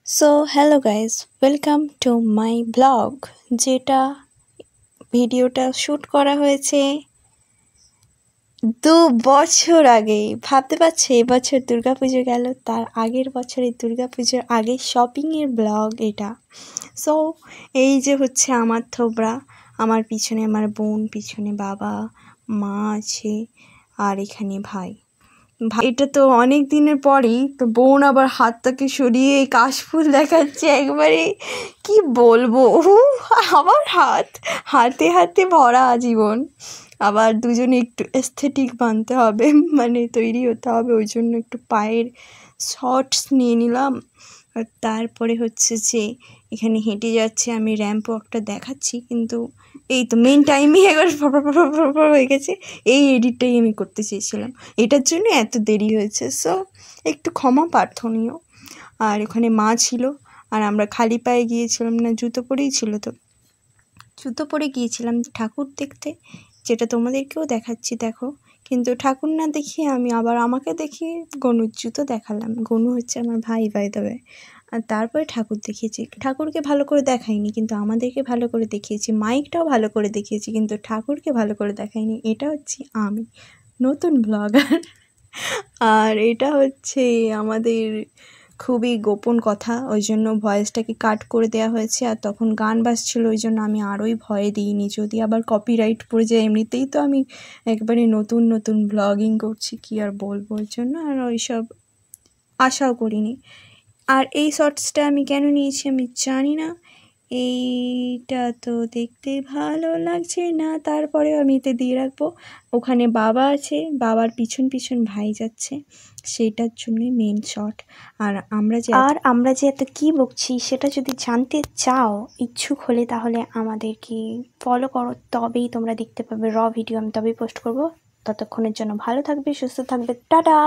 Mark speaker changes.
Speaker 1: So hello guys, welcome to my blog. যেটা ভিডিওটা shoot করা হয়েছে 2 বছর আগেই। ভাবতে পারছো এবছর দুর্গাপুজো গেল, তার আগের বছরে দুর্গাপুজোর আগে শপিংয়ের ব্লগ এটা। সো এই যে হচ্ছে আমার থোবরা, আমার পিছনে আমার বোন, পিছনে বাবা মা আছে, আর এখানে ভাই। এটা তো অনেক দিনের পরেই তো বোন আবার হাতটাকে সরিয়ে কাশফুল দেখাচ্ছে একবারে, কি বলবো। আমার হাতে হাতে ভরা জীবন। আবার দুজনে একটু এস্থেটিক বানতে হবে, মানে তৈরি হতে হবে, ওই জন্য একটু পায়ের শর্টস নিয়ে নিলাম। আর তারপরে হচ্ছে যে এখানে হেঁটে যাচ্ছে, আমি র্যাম্প ওয়াকটা দেখাচ্ছি, কিন্তু এই তো মেন টাইমই একবার ফর হয়ে গেছে। এই এডিটটাই আমি করতে চেয়েছিলাম, এটার জন্য এত দেরি হয়েছে। সো একটু ক্ষমা প্রার্থনীয়। আর ওখানে মা ছিল, আর আমরা খালি পায়ে গিয়েছিলাম না, জুতো পরেই ছিল। তো জুতো পরে গিয়েছিলাম ঠাকুর দেখতে, যেটা তোমাদেরকেও দেখাচ্ছি, দেখো। কিন্তু ঠাকুর না দেখিয়ে আমি আবার আমাকে দেখিয়ে গনুর জুতো দেখালাম। গনু হচ্ছে আমার ভাই, বাই দ্য ওয়ে। আর তারপরে ঠাকুর দেখিয়েছি। ঠাকুরকে ভালো করে দেখাইনি, কিন্তু আমাদেরকে ভালো করে দেখিয়েছি। মাইকটাও ভালো করে দেখিয়েছি, কিন্তু ঠাকুরকে ভালো করে দেখাইনি। এটা হচ্ছে আমি, নতুন ব্লগার। আর এটা হচ্ছে আমাদের খুবই গোপন কথা, ওই জন্য ভয়েসটাকে কাট করে দেওয়া হয়েছে। আর তখন গান বাজছিলো, ওই জন্য আমি আরোই ভয় দিইনি, যদি আবার কপিরাইট পড়ে যায়। এমনিতেই তো আমি একবারে নতুন ব্লগিং করছি, কি আর বলবো, ওই জন্য আর ওইসব আশাও করিনি। আর এই শর্টসটা আমি কেন নিয়েছি আমি জানি না, এইটা তো দেখতে ভালো লাগছে না, তারপরেও আমি এতে দিয়ে রাখবো। ওখানে বাবা আছে, বাবার পিছন ভাই যাচ্ছে, সেইটার জন্যই মেন শট। আর আমরা যে এত কী বকছি সেটা যদি জানতে চাও, ইচ্ছুক হলে, তাহলে আমাদেরকে ফলো করো, তবেই তোমরা দেখতে পাবে র ভিডিও। আমি তবেই পোস্ট করবো। ততক্ষণের জন্য ভালো থাকবে, সুস্থ থাকবে, টাটা।